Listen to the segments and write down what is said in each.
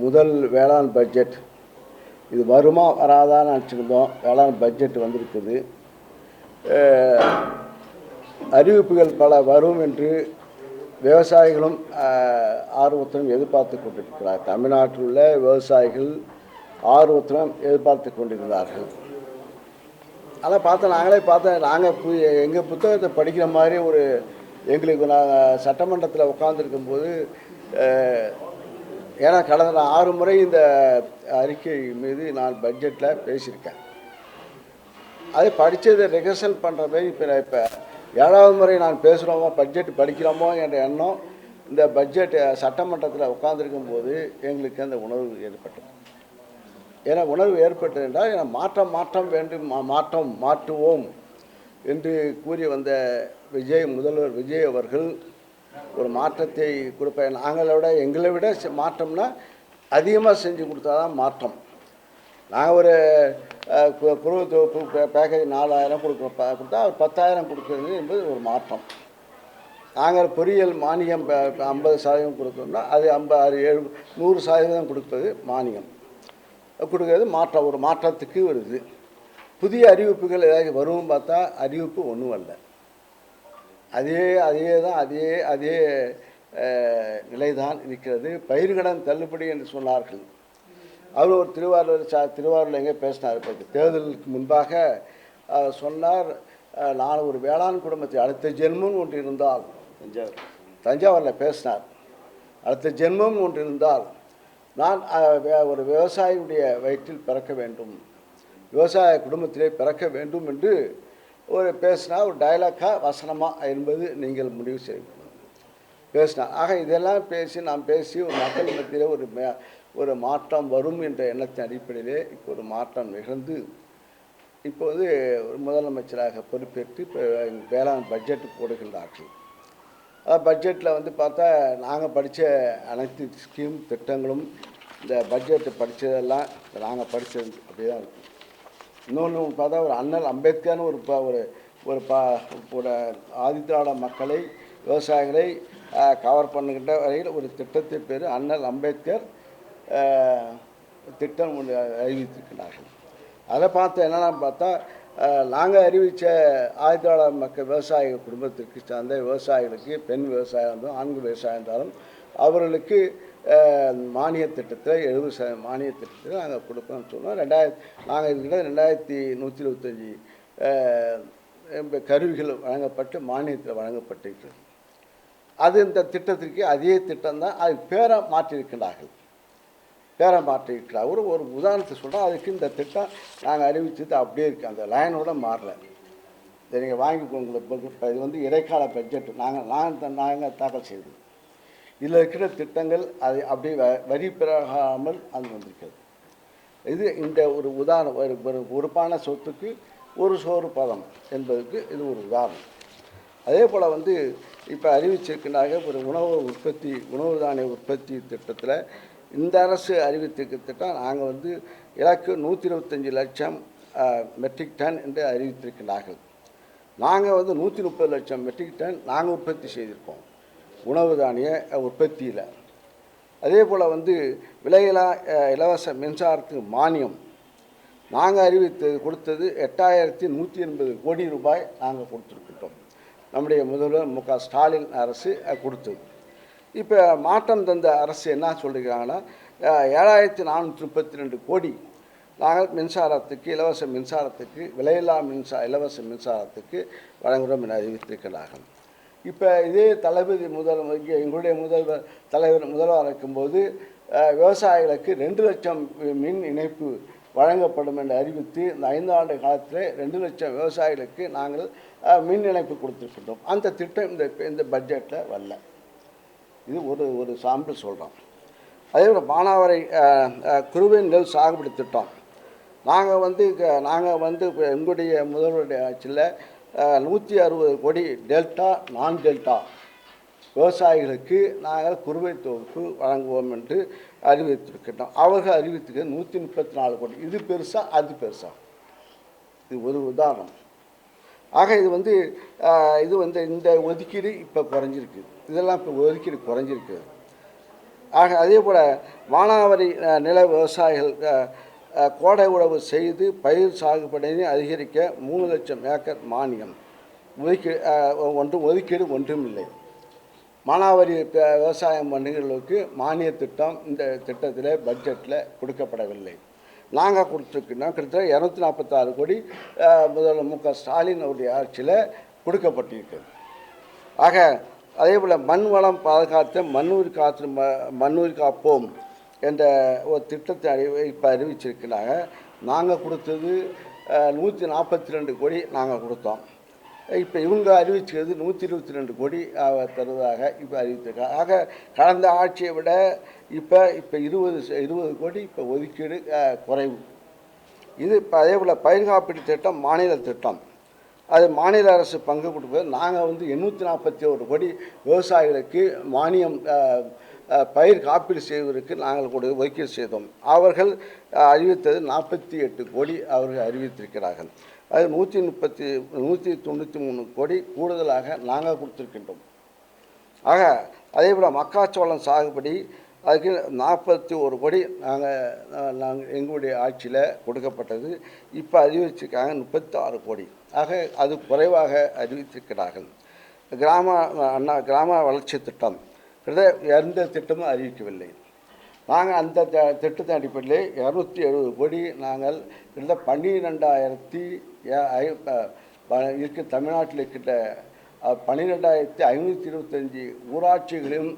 முதல் வேளாண் பட்ஜெட் இது வருமா வராதான்னு நினச்சிருந்தோம். வேளாண் பட்ஜெட் வந்திருக்குது. அறிவிப்புகள் பல வரும் என்று விவசாயிகளும் ஆர்வத்துடன் எதிர்பார்த்து கொண்டிருக்கிறார். தமிழ்நாட்டில் உள்ள விவசாயிகள் ஆர்வத்துடன் எதிர்பார்த்து கொண்டிருந்தார்கள். அதை நாங்கள் எங்கள் புத்தகத்தை படிக்கிற மாதிரி எங்களுக்கு நாங்கள் சட்டமன்றத்தில் உட்காந்துருக்கும்போது, ஏன்னா கடந்த 6 முறை இந்த அறிக்கை மீது நான் பட்ஜெட்டில் பேசியிருக்கேன். அதை படித்ததை ரிகர்சல் பண்ணுற மாதிரி இப்போ 7வது முறை நான் பேசுகிறோமோ பட்ஜெட் படிக்கிறோமோ என்ற எண்ணம் இந்த பட்ஜெட் சட்டமன்றத்தில் உட்காந்துருக்கும் போது எங்களுக்கு அந்த உணர்வு ஏற்பட்டது. ஏன்னா உணர்வு ஏற்பட்டது என்றால் மாற்றம் வேண்டும், மாற்றுவோம் என்று கூறி வந்த முதல்வர் விஜய் அவர்கள் ஒரு மாற்றத்தை கொடுப்பேன். எங்களை விட மாற்றம்னா அதிகமாக செஞ்சு கொடுத்தா தான் மாற்றம். நாங்கள் ஒரு குழு தொகுப்பு பேக்கேஜ் 4000 கொடுத்தா அவர் 10,000 கொடுக்குறது என்பது ஒரு மாற்றம். நாங்கள் பொறியியல் மானியம் 50% கொடுக்கணும்னா அது 100% கொடுப்பது மானியம் கொடுக்கறது மாற்றம். ஒரு மாற்றத்துக்கு வருது. புதிய அறிவிப்புகள் ஏதாவது வரும் பார்த்தா அறிவிப்பு ஒன்றும் அல்ல. அதே நிலைதான் இருக்கிறது. பயிர்கடன் தள்ளுபடி என்று சொன்னார்கள். அவர் ஒரு திருவாரூரில் எங்கே பேசினார். இப்போ தேர்தலுக்கு முன்பாக சொன்னார், நான் ஒரு வேளாண் குடும்பத்தில் அடுத்த ஜென்மம் ஒன்று இருந்தால், தஞ்சாவூரில் பேசினார், அடுத்த ஜென்மம் ஒன்று இருந்தால் நான் ஒரு விவசாயியுடைய வயிற்றில் பிறக்க வேண்டும், விவசாய குடும்பத்திலே பிறக்க வேண்டும் என்று பேசினா. ஒரு டைலாக்கா வசனமா என்பது நீங்கள் முடிவு செய்யணும் பேசினார். ஆக இதெல்லாம் நாம் பேசி ஒரு மக்கள் மத்தியில் ஒரு மாற்றம் வரும் என்ற எண்ணத்தின் அடிப்படையிலே இப்போ ஒரு மாற்றம் நிகழ்ந்து இப்போது ஒரு முதலமைச்சராக பொறுப்பேற்று இப்போ வேளாண் பட்ஜெட் போடுகின்றார்கள். பட்ஜெட்டில் பார்த்தா நாங்கள் படித்த அனைத்து ஸ்கீம் திட்டங்களும் இந்த பட்ஜெட்டு படித்ததெல்லாம் நாங்கள் படித்தது அப்படி தான் இருக்கும். இன்னொன்று பார்த்தா ஒரு அண்ணல் அம்பேத்கர்னு ஒரு ஆதிதிராவிட மக்களை, விவசாயிகளை கவர் பண்ணுகின்ற வரையில் ஒரு திட்டத்தின் பேர் அண்ணல் அம்பேத்கர் திட்டம் ஒன்று அறிவித்திருக்கிறார்கள். அதை பார்த்தா நாங்கள் அறிவித்த ஆதிதிராவிட மக்கள் விவசாயிகள் குடும்பத்திற்கு சார்ந்த விவசாயிகளுக்கு, பெண் விவசாயம் இருந்தாலும் ஆண்கள் விவசாயம் இருந்தாலும் அவர்களுக்கு மானிய திட்டத்தில் 70% மானிய திட்டத்தில் நாங்கள் கொடுப்போம்னு சொன்னோம். நாங்கள் இருக்கிற 2125 கருவிகள் வழங்கப்பட்டு மானியத்தில் வழங்கப்பட்டிருக்கிறது. அது இந்த திட்டத்திற்கு அதே திட்டம் தான். அது பேரை மாற்றியிருக்கிறார்கள். ஒரு உதாரணத்தை சொல்கிறோம். அதுக்கு இந்த திட்டம் நாங்கள் அறிவித்தது அப்படியே இருக்குது. அந்த லைனோட மாறல. இதை நீங்கள் வாங்கிக்கோங்க. இது இடைக்கால பட்ஜெட் நாங்கள் தாக்கல் செய்தது. இதில் இருக்கிற திட்டங்கள் அது அப்படியே வரி பெறாமல் அது வந்திருக்கிறது. இது இந்த ஒரு உதாரணம். ஒரு பொறுப்பான சொத்துக்கு ஒரு சோறு பதம் என்பதற்கு இது ஒரு உதாரணம். அதே போல் இப்போ அறிவிச்சிருக்கின்றாங்க ஒரு உணவு தானிய உற்பத்தி திட்டத்தில் இந்த அரசு அறிவித்திருக்க திட்டம். நாங்கள் இலக்கு 125 லட்சம் மெட்ரிக் டன் என்று அறிவித்திருக்கிறார்கள். நாங்கள் 130 லட்சம் மெட்ரிக் டன் நாங்கள் உற்பத்தி செய்திருக்கோம் உணவு தானிய உற்பத்தியில். அதே போல் விலையில்லா இலவச மின்சாரத்துக்கு மானியம் நாங்கள் கொடுத்தது 8180 கோடி ரூபாய் நாங்கள் கொடுத்துருக்கிட்டோம். நம்முடைய முதல்வர் மு க ஸ்டாலின் அரசு கொடுத்தது. இப்போ மாற்றம் தந்த அரசு என்ன சொல்லியிருக்காங்கன்னா 7432 கோடி நாங்கள் மின்சாரத்துக்கு, இலவச மின்சாரத்துக்கு, விலையில்லா இலவச மின்சாரத்துக்கு வழங்குகிறோம் என அறிவித்திருக்கிறார்கள். இப்போ இதே தளபதி எங்களுடைய முதல்வர் இருக்கும்போது விவசாயிகளுக்கு 2 லட்சம் மின் இணைப்பு வழங்கப்படும் என்று அறிவித்து இந்த 5 ஆண்டு காலத்தில் 2 லட்சம் விவசாயிகளுக்கு நாங்கள் மின் இணைப்பு கொடுத்துருக்கின்றோம். அந்த திட்டம் இந்த பட்ஜெட்டில் வரல. இது ஒரு சாம்பிள் சொல்கிறோம். அதே போல் மானாவாரி குறுவை நெல் சாகுபடி திட்டம் நாங்கள் எங்களுடைய முதல்வருடைய ஆட்சியில் 160 கோடி டெல்டா நான் டெல்டா விவசாயிகளுக்கு நாங்கள் குறுவை தொகுப்பு வழங்குவோம் என்று அறிவித்திருக்கின்றோம். அவர்கள் அறிவித்திருக்கிறது 134 கோடி. இது பெருசா அது பெருசா? இது ஒரு உதாரணம். ஆக இது இந்த ஒதுக்கீடு இப்போ குறைஞ்சிருக்கு. இதெல்லாம் இப்போ ஒதுக்கீடு குறைஞ்சிருக்கு. ஆக அதே போல் மானாவாரி நில விவசாயிகள் கோடை உழவு செய்து பயிர் சாகுபடியை அதிகரிக்க 3 லட்சம் ஏக்கர் மானியம் ஒதுக்கீடு ஒன்றும் இல்லை. மானாவாரி விவசாயம் பண்ணுகிறவர்களுக்கு மானிய திட்டம் இந்த திட்டத்தில் பட்ஜெட்டில் கொடுக்கப்படவில்லை. நாங்கள் கொடுத்துருக்கோம். கிட்டத்தட்ட 246 கோடி முதல்வர் மு.க. ஸ்டாலின் அவருடைய ஆட்சியில் கொடுக்கப்பட்டிருக்கிறது. ஆக அதே போல் மண் வளம் பாதுகாத்து மண்ணுயிர் காப்போம் என்ற ஒரு திட்டத்தை இப்போ அறிவிச்சிருக்கிறாங்க. நாங்கள் கொடுத்தது 142 கோடி நாங்கள் கொடுத்தோம். இப்போ இவங்க அறிவிச்சது 122 கோடி தருவதாக இப்போ அறிவித்திருக்காங்க. ஆக கடந்த ஆட்சியை விட இப்போ 20 கோடி இப்போ ஒதுக்கீடு குறைவு. இது இப்போ அதே போல் பயிர் காப்பீடு திட்டம் மாநில திட்டம், அது மாநில அரசு பங்கு கொடுப்பது. நாங்கள் 841 கோடி விவசாயிகளுக்கு மானியம் பயிர் காப்பீடு செய்வதற்கு நாங்கள் ஒதுக்கீடு செய்தோம். அவர்கள் அறிவித்தது 48 கோடி அவர்கள் அறிவித்திருக்கிறார்கள். அது 193 கோடி கூடுதலாக நாங்கள் கொடுத்துருக்கின்றோம். ஆக அதே போல் மக்காச்சோளம் சாகுபடி அதுக்கு 41 கோடி நாங்கள் எங்களுடைய ஆட்சியில் கொடுக்கப்பட்டது. இப்போ அறிவிச்சிருக்காங்க 36 கோடி. ஆக அது குறைவாக அறிவித்திருக்கிறார்கள். கிராம வளர்ச்சி திட்டம் எந்த திட்டமும் அறிவிக்கவில்லை. நாங்கள் அந்த திட்டத்தின் அடிப்படையில் 270 கோடி நாங்கள் கிட்ட 12,000 தமிழ்நாட்டில் இருக்கின்ற 12,525 ஊராட்சிகளையும்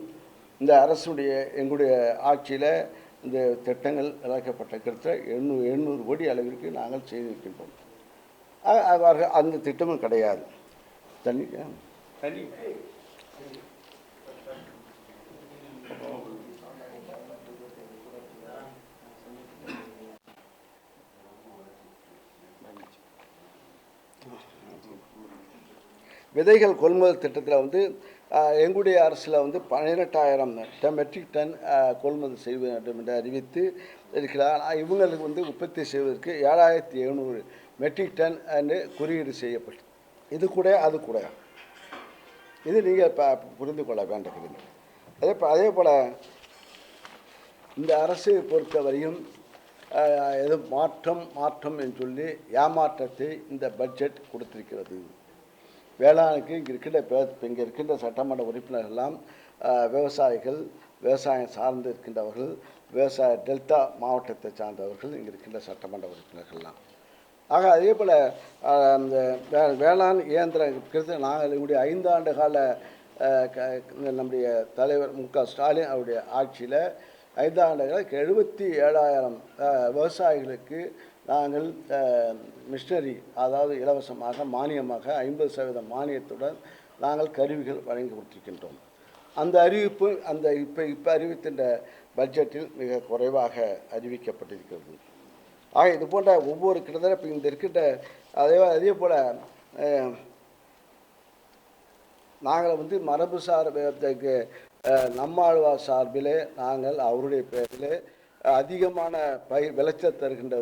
இந்த அரசுடைய எங்களுடைய ஆட்சியில் இந்த திட்டங்கள் இழக்கப்பட்ட கிட்டத்தட்ட 800 கோடி அளவிற்கு நாங்கள் செய்திருக்கின்றோம். அந்த திட்டமும் கிடையாது. தண்ணி விதைகள் கொள்முதல் திட்டத்தில் எங்களுடைய அரசில் 18,000 மெட்ரிக் டன் கொள்முதல் செய்ய வேண்டும் என்று அறிவித்து இருக்கிறார். இவங்களுக்கு உற்பத்தி செய்வதற்கு 7,700 மெட்ரிக் டன் என்று குறியீடு செய்யப்பட்டது. இது கூட அது கூட இது நீங்கள் புரிந்து கொள்ள வேண்டுகிறீங்க. அதே போல் இந்த அரசு பொறுத்தவரையும் எது மாற்றம் என்று சொல்லி ஏமாற்றத்தை இந்த பட்ஜெட் கொடுத்திருக்கிறது. வேளாணுக்கு இங்கே இருக்கின்ற சட்டமன்ற உறுப்பினர்கள்லாம் விவசாயிகள், விவசாயம் சார்ந்து இருக்கின்றவர்கள், டெல்டா மாவட்டத்தை சார்ந்தவர்கள் இங்கே இருக்கின்ற சட்டமன்ற உறுப்பினர்கள்லாம். ஆக அதே போல் அந்த வேளாண் இயந்திரம் நாங்கள் எங்களுடைய 5 ஆண்டு கால நம்முடைய தலைவர் மு.க. ஸ்டாலின் அவருடைய ஆட்சியில் 5 ஆண்டுகளுக்கு 77,000 விவசாயிகளுக்கு நாங்கள் மிஷினரி, அதாவது இலவசமாக மானியமாக 50% மானியத்துடன் நாங்கள் கருவிகள் வழங்கி கொடுத்திருக்கின்றோம். அந்த அறிவிப்பு இப்போ அறிவிக்கின்ற பட்ஜெட்டில் மிக குறைவாக அறிவிக்கப்பட்டிருக்கிறது. ஆக இது போன்ற ஒவ்வொரு கிட்டத்தட்ட இப்போ இந்த இருக்கின்ற அதே போல் நாங்கள் மரபுசார் நம்மாழ்வார் சார்பிலே நாங்கள் அவருடைய பேரில் அதிகமான விளைச்சல் தருகின்ற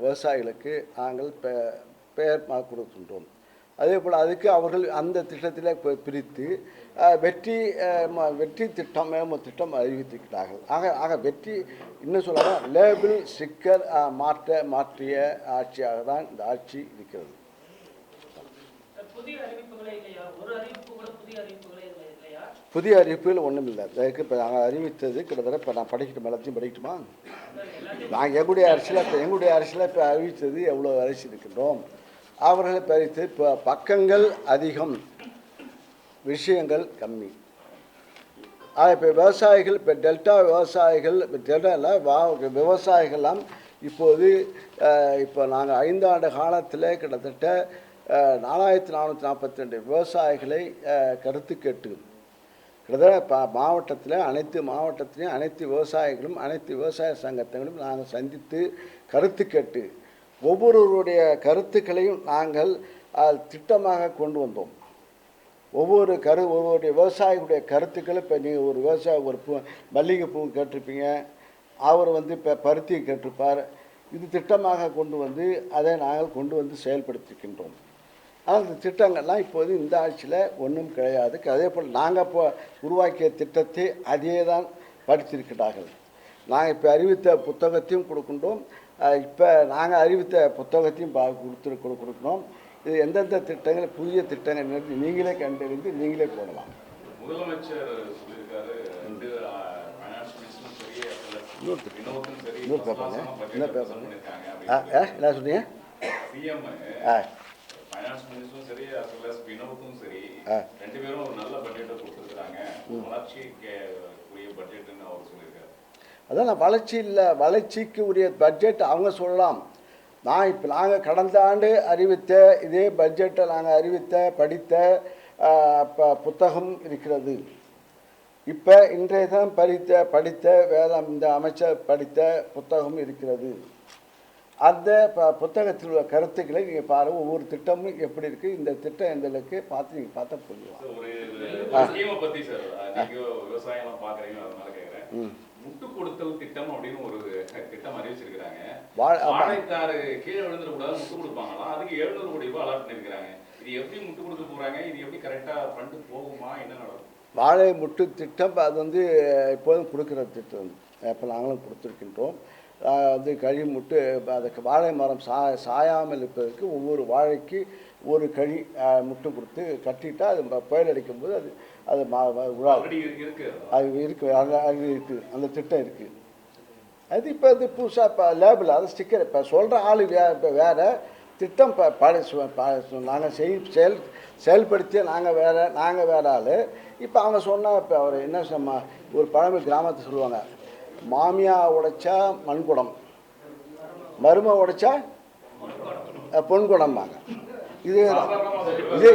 விவசாயிகளுக்கு நாங்கள் பெயர் கொடுக்கின்றோம். அதே போல் அதுக்கு அவர்கள் அந்த திட்டத்தில் பிரித்து வெற்றி திட்டம் அறிவித்திருக்கிறார்கள். ஆக வெற்றி இன்னும் சொல்லலாம் லேபிள் ஸ்டிக்கர் மாற்றிய ஆட்சியாக தான் இந்த ஆட்சி இருக்கிறது. புதிய அறிவிப்புகள் ஒன்றும் இல்லை. அதுக்கு இப்போ நாங்கள் அறிவித்தது கிட்டத்தட்ட இப்போ நான் எல்லாத்தையும் படிக்கட்டுமா? நாங்கள் எங்களுடைய அரசியல் இப்போ அறிவித்தது எவ்வளோ அறிவிச்சிருக்கின்றோம். அவர்களை பறித்து இப்போ பக்கங்கள் அதிகம், விஷயங்கள் கம்மி. இப்போ விவசாயிகள் இப்போ டெல்டா விவசாயிகள்லாம் இப்போது இப்போ நாங்கள் 5 ஆண்டு காலத்தில் கிட்டத்தட்ட 4,442 விவசாயிகளை கருத்து கேட்டு கிட்டத்தட்ட மாவட்டத்தில் அனைத்து விவசாயிகளும் அனைத்து விவசாய சங்கத்தையும் நாங்கள் சந்தித்து கருத்து கேட்டு ஒவ்வொருவருடைய கருத்துக்களையும் நாங்கள் திட்டமாக கொண்டு வந்தோம். ஒவ்வொரு விவசாயிகளுடைய கருத்துக்களை இப்போ நீங்கள் ஒரு விவசாயி ஒரு மல்லிகைப்பூ கேட்டிருப்பீங்க, அவர் இப்போ பருத்தி கேட்டிருப்பார். இது திட்டமாக கொண்டு வந்து அதை நாங்கள் கொண்டு வந்து செயல்படுத்திக்கின்றோம். ஆனால் அந்த திட்டங்கள்லாம் இப்போது இந்த ஆட்சியில் ஒன்றும் கிடையாது. அதே போல் நாங்கள் இப்போ உருவாக்கிய திட்டத்தை அதே தான் படித்திருக்கிறார்கள். நாங்கள் இப்போ அறிவித்த புத்தகத்தையும் கொடுக்கின்றோம். இப்போ நாங்கள் அறிவித்த புத்தகத்தையும் கொடுக்கணும். இது எந்தெந்த திட்டங்கள், புதிய திட்டங்கள் நீங்களே கண்டறிந்து நீங்களே போடலாம். முதலமைச்சர் சொல்லியிருக்காரு, இன்னொரு பேப்பருங்க, என்ன பேப்பருங்க? என்ன சொன்னீங்க? ஃபைனான்ஸ் மினிஸ்டரும் சரி, as well as வினோத்தும் சரி, ரெண்டு பேரும் ஒரு நல்ல பட்ஜெட்டை கொடுத்துருக்காங்க. வளர்ச்சிக்கு உரிய பட்ஜெட்னு அவர் சொல்லியிருக்காரு. அதான் வளர்ச்சிக்கு உரிய பட்ஜெட் அவங்க சொல்லலாம். நாங்கள் கடந்த ஆண்டு அறிவித்த இதே பட்ஜெட்டை நாங்கள் படித்த புத்தகம் இருக்கிறது. இப்போ இன்றைய தினம் படித்த இந்த அமைச்சர் படித்த புத்தகம் இருக்கிறது. அந்த புத்தகத்தில் உள்ள கருத்துக்களை நீங்கள் பாருங்கள். ஒவ்வொரு திட்டமும் எப்படி இருக்குது, இந்த திட்டம் எந்த அளவுக்கு பார்த்து நீங்கள் பார்த்தா புரியும். முட்டு கொடுத்தல் திட்டம் அப்படின்னு ஒரு திட்டம் அறிவிச்சிருக்காங்க. வாழைத்தாறு கீழே விழுந்துடக்கூடாது, முட்டு கொடுப்பாங்களா, அதுக்கு 700 கோடி ரூபாய் அலாட் பண்ணிருக்காங்க. இது எப்படி முட்டு கொடுக்க போறாங்க? இது எப்படி கரெக்டா ஃபண்ட் போகுமா? என்ன நடக்கும்? வாழை முட்டு திட்டம் அது இப்போதும் கொடுக்குற திட்டம். இப்போ நாங்களும் கொடுத்துருக்கின்றோம். கழி முட்டு, அதுக்கு வாழை மரம் சாயாமல் இருப்பதற்கு ஒவ்வொரு வாழைக்கு ஒரு கழி முட்டு கொடுத்து கட்டிட்டா அது புயல் அடிக்கும்போது அது இருக்குது. அந்த திட்டம் இருக்குது. அது இப்போ புதுசாக இப்போ லேபிள் அது ஸ்டிக்கர் இப்போ சொல்கிற ஆள் இப்போ வேறு திட்டம் நாங்கள் செயல்படுத்திய நாங்கள் வேறு ஆள். இப்போ அவங்க சொன்னால் இப்போ அவர் என்ன ஒரு பழமை கிராமத்தை சொல்லுவாங்க, மாமியா உடைச்சா மண்குடம், மருமை உடைச்சா பொன்குடம்பாங்க. இதே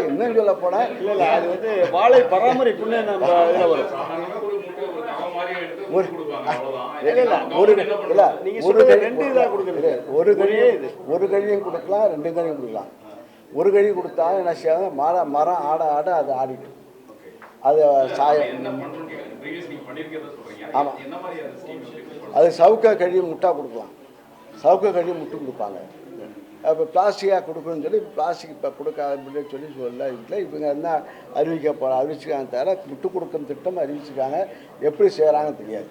இன்னும் சொல்ல போனால் இல்லை அது வாழை பராமரிப்புன்னு நம்ம இதில் வரும். ஒரு கழியும் கொடுக்கலாம், 2 கழியும் கொடுக்கலாம். ஒரு கழி கொடுத்தா என்ன செய்யாங்க, மரம் ஆட அது ஆடிட்டு அது சாயம். ஆமாம், அது சவுக்க கழி முட்டா கொடுக்கலாம். சவுக்க கழி முட்டு கொடுப்பாங்க. இப்போ பிளாஸ்டிக்காக கொடுக்கணும்னு சொல்லி பிளாஸ்டிக் இப்போ கொடுக்காதுன்னு சொல்ல இல்லை. இவங்க என்ன அறிவிச்சிருக்காங்க தவிர முட்டு கொடுக்குற திட்டம் அறிவிச்சிருக்காங்க. எப்படி செய்கிறாங்கன்னு தெரியாது.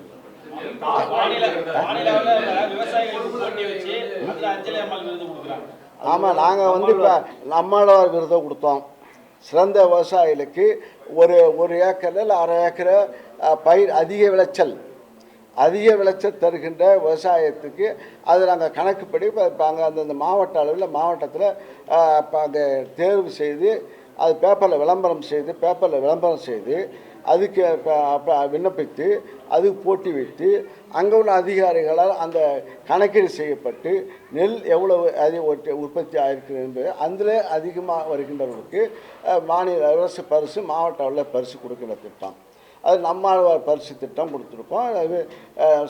ஆமாம், நாங்கள் இப்போ நம்மளோட விருதை கொடுத்தோம். சிறந்த விவசாயிகளுக்கு ஒரு ஏக்கரில் இல்லை 1/2 ஏக்கரை பயிர் அதிக விளைச்சல் தருகின்ற விவசாயத்துக்கு அது நாங்கள் கணக்குப்படி இப்போ அங்கே அந்தந்த மாவட்ட அளவில் மாவட்டத்தில் இப்போ அங்கே தேர்வு செய்து அது பேப்பரில் விளம்பரம் செய்து அதுக்கு விண்ணப்பித்து அதுக்கு போட்டி வைத்து அங்கே உள்ள அதிகாரிகளால் அந்த கணக்கீடு செய்யப்பட்டு நெல் எவ்வளவு உற்பத்தி ஆகிருக்கு என்பது அதில் அதிகமாக வருகின்றவர்களுக்கு மாநில அரசு பரிசு, மாவட்ட அளவில் பரிசு கொடுக்கிற திட்டம். அது நம்மாழ்வார் பரிசு திட்டம் கொடுத்துருக்கோம். அது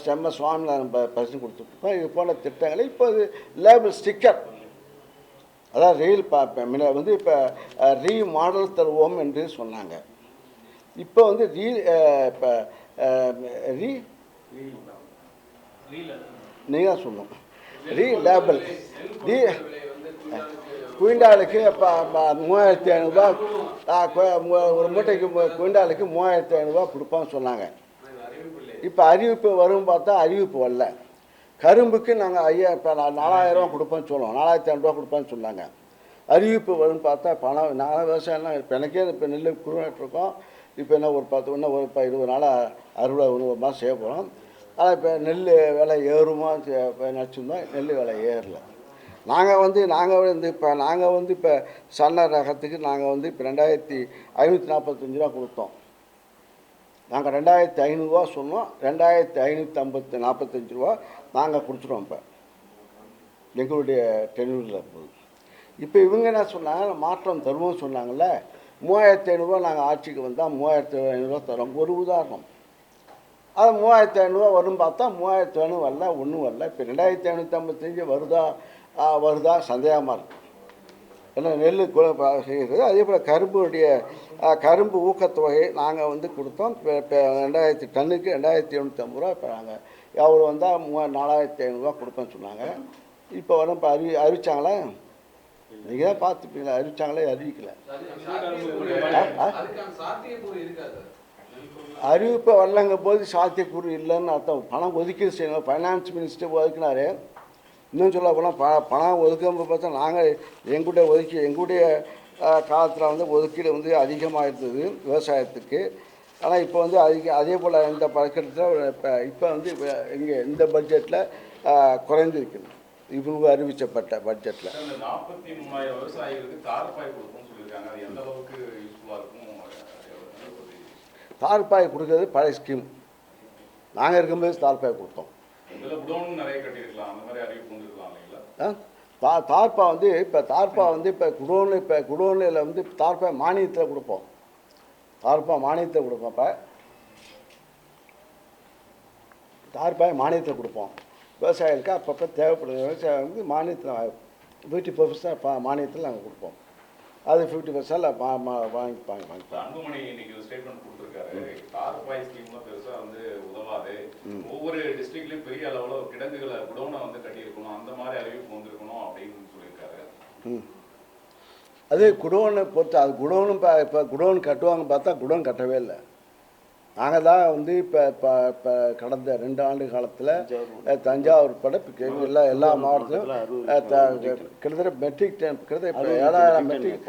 செம்ம சுவாமிநாதன் பரிசு கொடுத்துருக்கோம். இது போன்ற திட்டங்களை இப்போ லேபிள் ஸ்டிக்கர், அதாவது ரீல் இப்போ மாடல் தருவோம் என்று சொன்னாங்க. இப்போ இப்போ நீங்கள் தான் சொல்லணும். லேபிள் குவிண்டாலுக்கு இப்போ 3500 ரூபா, ஒரு மூட்டைக்கு குவிண்டாலுக்கு 3500 ரூபா கொடுப்போம்னு சொன்னாங்க. இப்போ அறிவிப்பு வரும் பார்த்தா அறிவிப்பு வரல. கரும்புக்கு நாங்கள் இப்போ 4000 ரூபா கொடுப்போம்னு சொல்லுவோம், 4500 ரூபா கொடுப்போம்னு சொன்னாங்க. அறிவிப்பு வரும்னு பார்த்தா பணம் நாங்கள் விவசாயம்லாம் இப்போ எனக்கே இப்போ நெல் குறுநட்டுருக்கோம். இப்போ என்ன ஒரு 20 நாளாக அறுவடை 1 மாதம் செய்ய போகிறோம். ஆனால் இப்போ நெல் விலை ஏறுமா நினச்சிருந்தோம், நெல் விலை ஏறல. நாங்கள் இப்போ சன்ன ரகத்துக்கு நாங்கள் இப்போ 2545 ரூபா கொடுத்தோம். நாங்கள் 2500 ரூபா சொன்னோம், 2545 ரூபா நாங்கள் கொடுத்துட்டோம். இப்போ எங்களுடைய டென்யூரில் போகுது. இப்போ இவங்க என்ன சொன்னாங்க, மாற்றம் தருவோம்னு சொன்னாங்கல்ல. 3500 ரூபா நாங்கள் ஆட்சிக்கு வந்தால் 3500 ரூபா தரோம். ஒரு உதாரணம். அது 3500 ரூபா வரும் பார்த்தா 3500 வரல, ஒன்றும் வரல. இப்போ 2555 வருதா சந்தேகமாக இருக்குது. ஏன்னா நெல் செய்கிறது. அதே போல் கரும்பு ஊக்கத்தொகை நாங்கள் கொடுத்தோம். இப்போ 2000 டன்னுக்கு 2750 ரூபா. இப்போ நாங்கள் அவர் வந்தால் 4500 ரூபா கொடுப்பேன்னு சொன்னாங்க. இப்போ இப்போ அறிவிச்சாங்களா? நீங்கள் தான் பார்த்துப்பீங்களா, அறிவிச்சாங்களே அறிவிக்கல. அறிவிப்பை வரலங்க போது சாத்தியக்கூறு இல்லைன்னு அர்த்தம். பணம் ஒதுக்கீடு செய்யணும். ஃபைனான்ஸ் மினிஸ்டர் ஒதுக்கினாரு. இன்னும் சொல்ல போனால் பணம் ஒதுக்கும்போது பார்த்தா நாங்கள் எங்களுடைய காலத்தில் வந்து ஒதுக்கீடு வந்து அதிகமாக இருந்தது விவசாயத்துக்கு. ஆனால் இப்போ வந்து அதே போல் இந்த பழக்கத்தில் இப்போ வந்து இங்கே இந்த பட்ஜெட்டில் குறைந்திருக்குது. இவங்க அறிவிக்கப்பட்ட பட்ஜெட்டில் 43,000 விவசாயிகளுக்கு தார்பாய் கொடுக்கும்னு சொல்லியிருக்காங்க. அது எந்த அளவுக்கு யூஸ்ஃபுல்லாக இருக்கும்? தார்பாய் கொடுக்கறது பழைய ஸ்கீம். நாங்கள் இருக்கும்போது தார்பாய் கொடுத்தோம். நிறைய கட்டியிருக்கலாம், அந்த மாதிரி அறிவிப்பு வந்துருக்கலாம் இல்லைங்களா? தார்பா வந்து இப்போ குடோனில் வந்து தார்பாய் மானியத்தில் கொடுப்போம். இப்போ தார்பாய் மானியத்தில் கொடுப்போம். விவசாயிகளுக்கு அப்பப்போ தேவைப்படுது. விவசாயம் வந்து மானியத்தில் 50% மானியத்தில் நாங்கள் கொடுப்போம். அது 50% வாங்கிப்பாங்க. அன்புமணி இன்னைக்கு ஒரு ஸ்டேட்மெண்ட் கொடுத்துருக்காரு. தார்பாய் ஸ்கீம்லாம் பெருசாக வந்து உதவாது. ஒவ்வொரு டிஸ்ட்ரிக்ட்லையும் பெரிய அளவில் கிடங்குகளை குடோனை வந்து கட்டியிருக்கணும், அந்த மாதிரி அறிவிப்பு வந்திருக்கணும் அப்படின்னு சொல்லியிருக்காரு. அது குடோனை பொறுத்து அது குடோனும் இப்போ குடோன் கட்டுவாங்க பார்த்தா குடோன் கட்டவே இல்லை. நாங்கள் தான் வந்து இப்போ கடந்த 2 ஆண்டு காலத்தில் தஞ்சாவூர் உட்பட எல்லா மாவட்டத்திலும் கிட்டத்தட்ட மெட்ரிக் டன் கிட்டத்தட்ட 7,000 மெட்ரிக்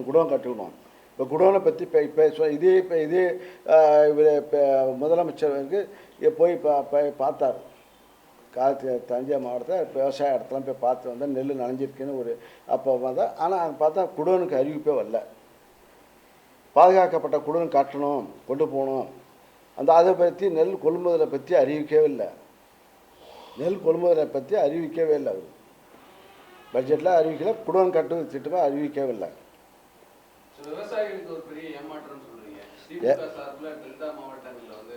குடோன் கட்டுக்கணும். இப்போ குடோனை பற்றி இப்போ இதே முதலமைச்சர் வந்து போய் பார்த்தார். தஞ்சை மாவட்டத்தில் விவசாய இடத்துல போய் பார்த்து வந்தால் நெல் நனைஞ்சிருக்குன்னு ஒரு அப்போ வந்தால். ஆனால் அங்கே பார்த்தா குடோனுக்கு அறிவிப்பே வரல. பாதுகாக்கப்பட்ட குடோன் கட்டணும், கொண்டு போகணும். அதை பற்றி நெல் கொள்முதலை பற்றி அறிவிக்கவே இல்லை. அவர் பட்ஜெட்டில் அறிவிக்கல. குடோன் கட்டுவது திட்டமாக அறிவிக்கவே இல்லை. விவசாயிகளுக்கு ஒரு பெரிய ஏமாற்றம் சொல்றீங்க. திமுக சார்பில் டெல்டா மாவட்டங்களில் வந்து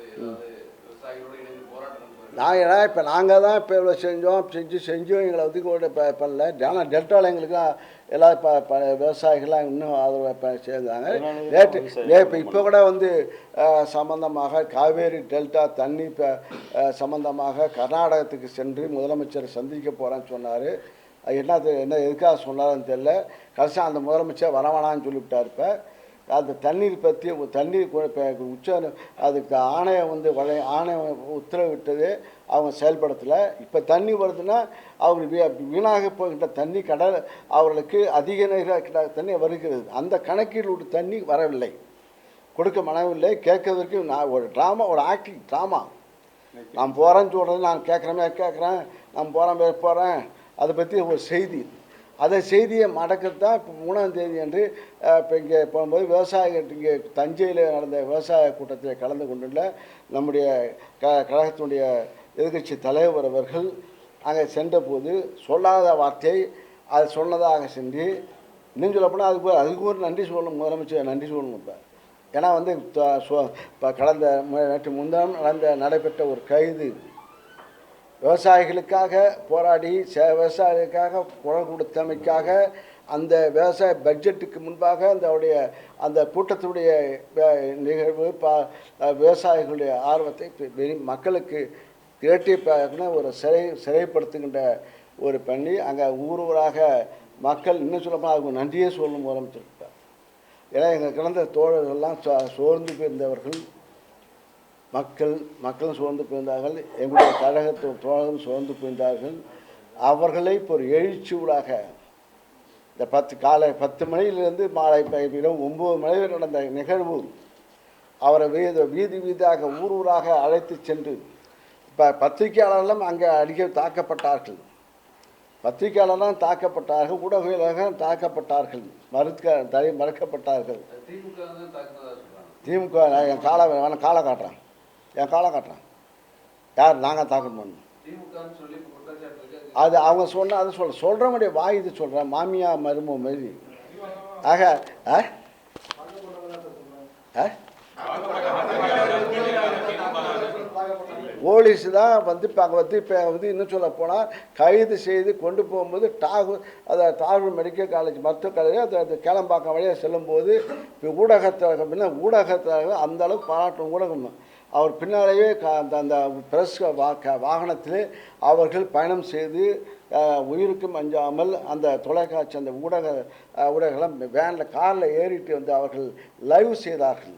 விவசாயிகளோட இணைந்து போராட்டம் இப்போ நாங்கள் தான் இப்போ இவ்வளோ செஞ்சோம் எங்களை ஒதுக்கோடு பண்ணல. ஆனால் டெல்டாவில் எங்களுக்குலாம் எல்லா விவசாயிகள்லாம் இன்னும் ஆதரவு சேர்ந்தாங்க. இப்போ கூட வந்து சம்பந்தமாக காவேரி டெல்டா தண்ணி சம்பந்தமாக கர்நாடகத்துக்கு சென்று முதலமைச்சரை சந்திக்க போகிறேன்னு சொன்னார். என்ன எதுக்காக சொன்னாருன்னு தெரியல. கடைசியாக அந்த முதலமைச்சர் வரவேணான்னு சொல்லிவிட்டார். இப்போ அந்த தண்ணீர் பற்றி அதுக்கு ஆணையம் வந்து ஆணையம் உத்தரவிட்டது, அவங்க செயல்படுத்தலை. இப்போ தண்ணி வருதுன்னா அவங்க வீணாக போகின்ற தண்ணி அவர்களுக்கு அதிக தண்ணி வருகிறது. அந்த கணக்கீடு விட்டு தண்ணி வரவில்லை, கொடுக்க மனவில்லை. கேட்கறதுக்கு நான் ஒரு ஆக்டிங் ட்ராமா. நான் போகிறேன்னு சொல்கிறது, நான் கேட்குறேன், நான் போகிறேன். அதை பற்றி ஒரு செய்தி. அதை செய்தியை மடக்கிறது தான் இப்போ 3ஆம் தேதி அன்று இப்போ இங்கே போகும்போது விவசாயிகள் இங்கே தஞ்சையில் நடந்த விவசாய கூட்டத்தில் கலந்து கொண்டுள்ள நம்முடைய கழகத்தினுடைய எதிர்கட்சி தலைவர் அவர்கள் அங்கே சென்றபோது சொல்லாத வார்த்தையை அது சொன்னதாக சென்று இன்னும் சொல்லப்போனால் அதுக்கு ஒரு நன்றி சொல்லணும். முதலமைச்சர் நன்றி சொல்லணும். இப்போ ஏன்னா வந்து இப்போ நேற்று முன்தினம் நடைபெற்ற ஒரு கைது விவசாயிகளுக்காக போராடி விவசாயிகளுக்காக குரல் கொடுத்தமைக்காக அந்த விவசாய பட்ஜெட்டுக்கு முன்பாக அந்த கூட்டத்துடைய நிகழ்வு விவசாயிகளுடைய ஆர்வத்தை மக்களுக்கு திரட்டி ஒரு சிறைப்படுத்துகின்ற ஒரு பண்ணி அங்கே ஊராக மக்கள் இன்னும் சொல்லப்போனால் அதுக்கு நன்றியே சொல்லணும் முதலமைச்சிருப்பார். ஏன்னா எங்கள் கிடந்த தோழர்கள்லாம் சோர்ந்து போயிருந்தவர்கள். மக்களும் சோர்ந்து போயிருந்தார்கள். எங்களுடைய கழகத்து தோழர்களும் சோர்ந்து போயிருந்தார்கள். அவர்களை இப்போ ஒரு எழுச்சியூடாக இந்த 10 மணியிலிருந்து மாலை 9 மணி வரை நடந்த நிகழ்வு அவரை வீதியாக ஊராக அழைத்து சென்று இப்போ பத்திரிகையாளர்களும் அங்கே தாக்கப்பட்டார்கள். ஊடகவியலாளர்கள் தாக்கப்பட்டார்கள், மறுக்கப்பட்டார்கள். திமுக என் காலை காட்டுறேன். யார் நாங்கள் தாக்கல் பண்ணோம்? அது அவங்க சொல்கிற மாதிரி வாய் இது சொல்கிறேன். மாமியா மருமோ மாரி ஆக போலீஸ் தான் வந்து இப்போ இன்னும் சொல்ல போனால் கைது செய்து கொண்டு போகும்போது டாகூர் மெடிக்கல் காலேஜ் மருத்துவக் கல்லூரி அது கேளம்பாக்கம் வழியாக செல்லும்போது இப்போ ஊடகத்தில் அந்த அளவுக்கு பாராட்டும் ஊடகம் அவர் பின்னாலேயே அந்த பிரஸ் வாகனத்திலே அவர்கள் பயணம் செய்து உயிருக்கும் அஞ்சாமல் அந்த தொலைக்காட்சி அந்த ஊடகங்களை வேனில் காரில் ஏறிட்டு வந்து அவர்கள் லைவ் செய்தார்கள்.